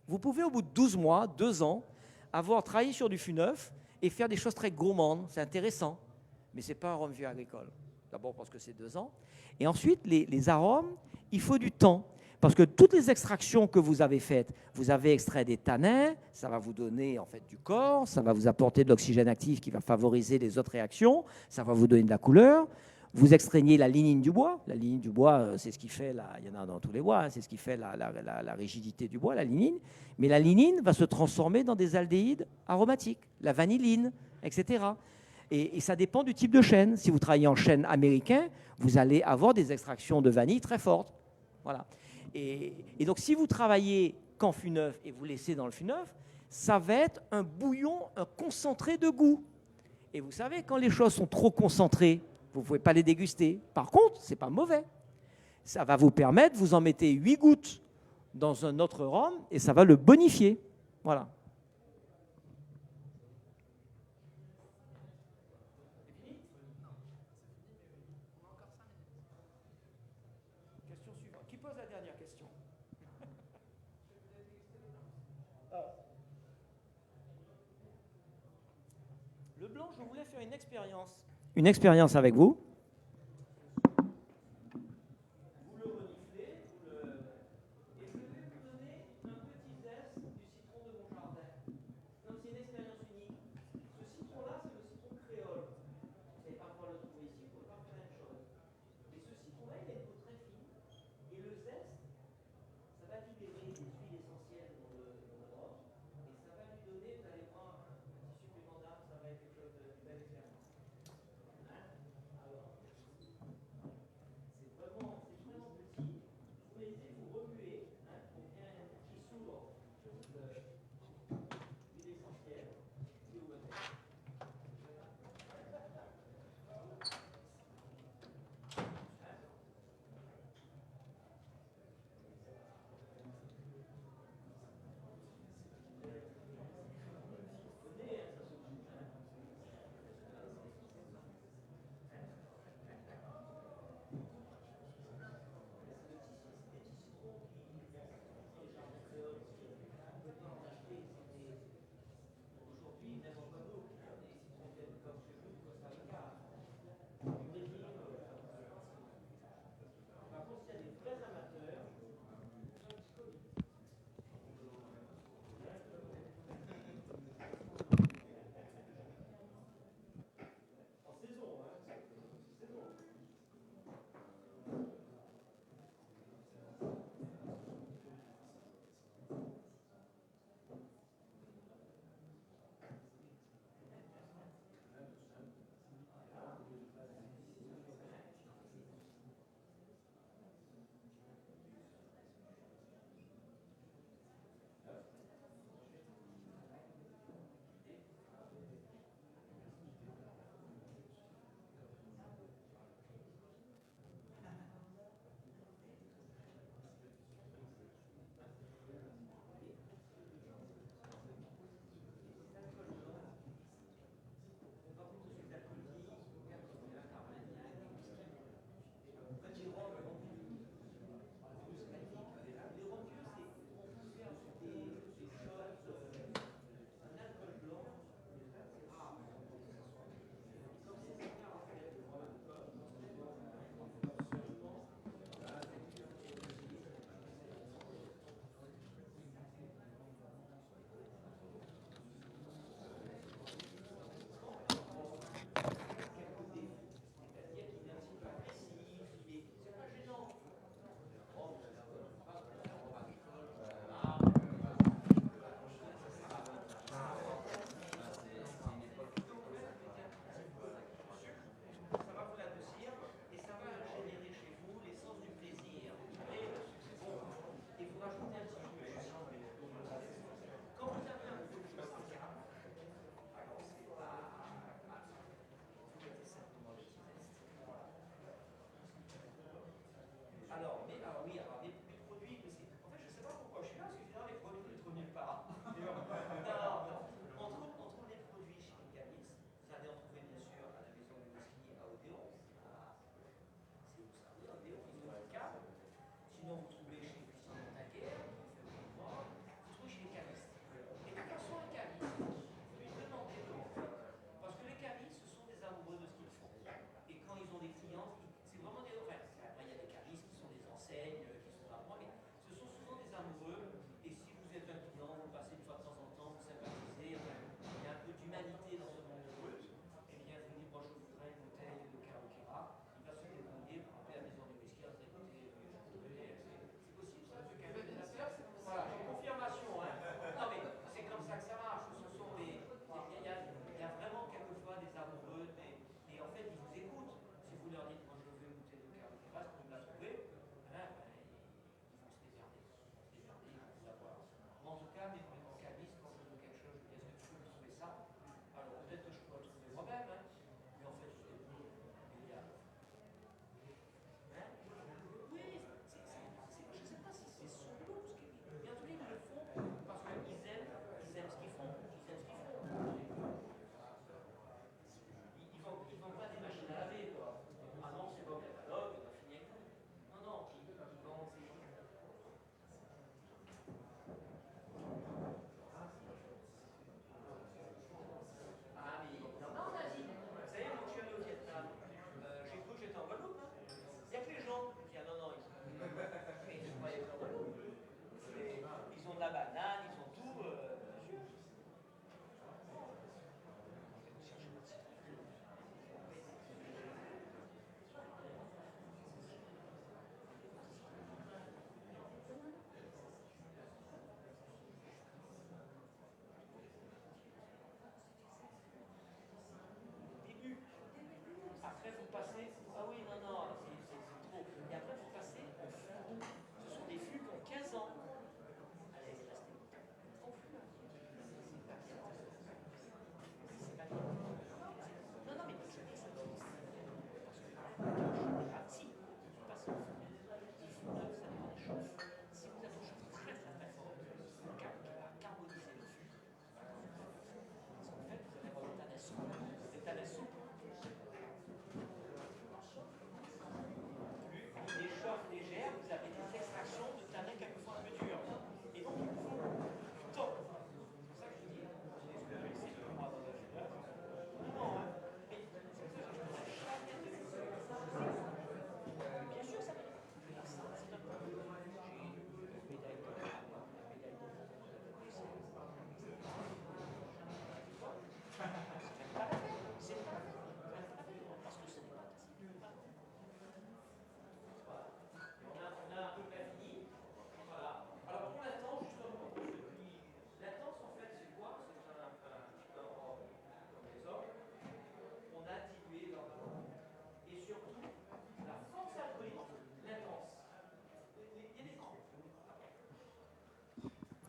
Vous pouvez, au bout de 12 mois, 2 ans, avoir travaillé sur du fût neuf et faire des choses très gourmandes, c'est intéressant, mais ce n'est pas un rhum vieux agricole. D'abord parce que c'est 2 ans. Et ensuite, les arômes, il faut du temps. Parce que toutes les extractions que vous avez faites, vous avez extrait des tanins, ça va vous donner en fait du corps, ça va vous apporter de l'oxygène actif qui va favoriser les autres réactions, ça va vous donner de la couleur. Vous extraignez la lignine du bois. La lignine du bois, c'est ce qui fait, il y en a dans tous les bois, hein, c'est ce qui fait la rigidité du bois, la lignine. Mais la lignine va se transformer dans des aldéhydes aromatiques, la vanilline, etc. Et ça dépend du type de chêne. Si vous travaillez en chêne américain, vous allez avoir des extractions de vanille très fortes. Voilà. Et donc, si vous travaillez qu'en fût neuf et vous laissez dans le fût neuf, ça va être un bouillon, un concentré de goût. Et vous savez, quand les choses sont trop concentrées, vous ne pouvez pas les déguster. Par contre, ce n'est pas mauvais. Ça va vous permettre, vous en mettez 8 gouttes dans un autre rhum et ça va le bonifier. Voilà. Question suivante. Qui pose la dernière question? Le blanc, je voulais faire une expérience. Une expérience avec vous. Vous le reniflez, et je vais vous donner un petit zeste du citron de mon jardin. Donc c'est une expérience unique. Ce citron-là, c'est le citron créole. Vous n'allez pas pouvoir le trouver ici, vous ne pouvez pas faire la même chose. Et ce citron-là, il a une peau très fine. Et le zeste, ça va libérer des huiles essentielles dans le rhum. Et ça va lui donner, vous allez voir, un petit supplément d'âme, ça va être quelque chose de belle expérience. Alors,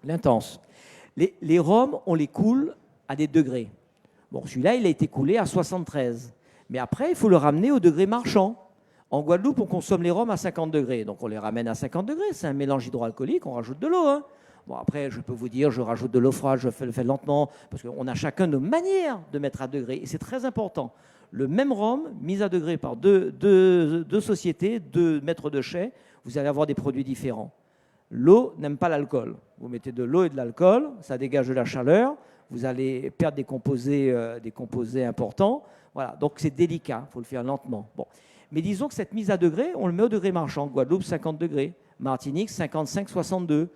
l'intense. Les rhums, on les coule à des degrés. Bon, celui-là, il a été coulé à 73. Mais après, il faut le ramener au degré marchand. En Guadeloupe, on consomme les rhums à 50 degrés. Donc, on les ramène à 50 degrés. C'est un mélange hydroalcoolique, on rajoute de l'eau. Hein. Bon, après, je peux vous dire, je rajoute de l'eau froide, je le fais lentement, parce qu'on a chacun nos manières de mettre à degré. Et c'est très important. Le même rhum, mis à degré par deux sociétés, 2 maîtres de chai, vous allez avoir des produits différents. L'eau n'aime pas l'alcool. Vous mettez de l'eau et de l'alcool, ça dégage de la chaleur, vous allez perdre des composés importants. Voilà, donc c'est délicat, il faut le faire lentement. Bon. Mais disons que cette mise à degré, on le met au degré marchand. Guadeloupe, 50 degrés. Martinique, 55-62.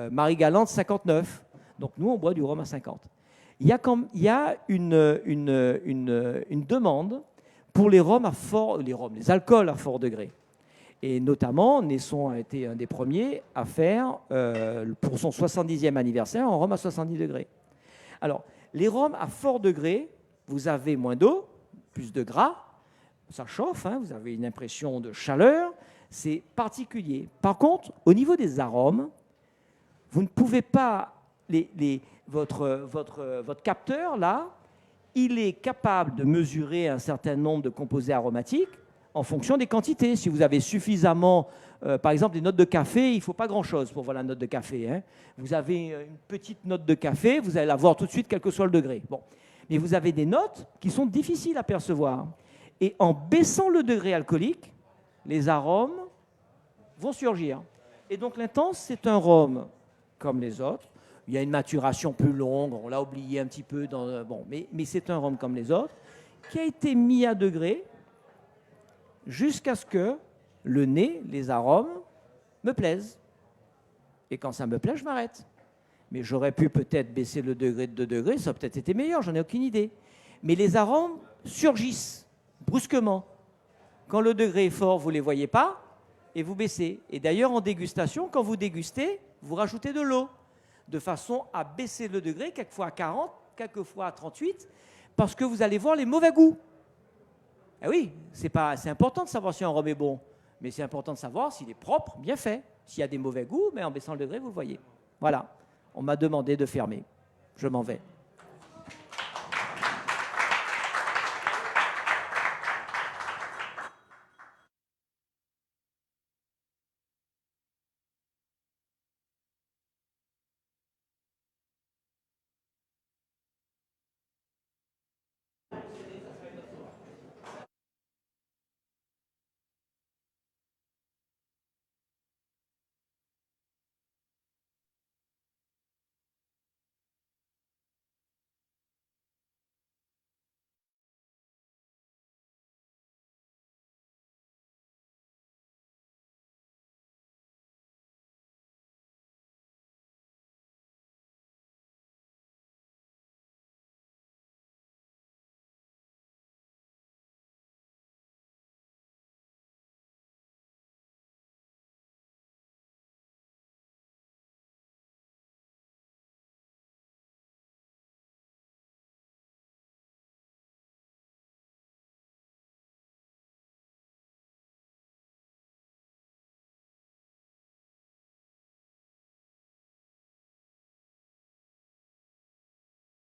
Marie-Galante, 59. Donc nous, on boit du rhum à 50. Il y a une demande pour les rhums les alcools à fort degré. Et notamment, Naisson a été un des premiers à faire, pour son 70e anniversaire, un rhum à 70 degrés. Alors, les rhums à fort degré, vous avez moins d'eau, plus de gras, ça chauffe, hein, vous avez une impression de chaleur, c'est particulier. Par contre, au niveau des arômes, vous ne pouvez pas, votre capteur, là, il est capable de mesurer un certain nombre de composés aromatiques en fonction des quantités. Si vous avez suffisamment, par exemple, des notes de café, il ne faut pas grand-chose pour voir la note de café. Hein. Vous avez une petite note de café, vous allez la voir tout de suite, quel que soit le degré. Bon. Mais vous avez des notes qui sont difficiles à percevoir. Et en baissant le degré alcoolique, les arômes vont surgir. Et donc l'intense, c'est un rhum comme les autres. Il y a une maturation plus longue, on l'a oublié un petit peu, mais c'est un rhum comme les autres, qui a été mis à degré jusqu'à ce que le nez, les arômes, me plaisent. Et quand ça me plaît, je m'arrête. Mais j'aurais pu peut-être baisser le degré de 2 degrés, ça aurait peut-être été meilleur, j'en ai aucune idée. Mais les arômes surgissent brusquement. Quand le degré est fort, vous ne les voyez pas et vous baissez. Et d'ailleurs, en dégustation, quand vous dégustez, vous rajoutez de l'eau de façon à baisser le degré, quelquefois à 40, quelquefois à 38, parce que vous allez voir les mauvais goûts. Eh oui, c'est important de savoir si un rhum est bon, mais c'est important de savoir s'il est propre, bien fait. S'il y a des mauvais goûts, mais en baissant le degré, vous le voyez. Voilà, on m'a demandé de fermer. Je m'en vais.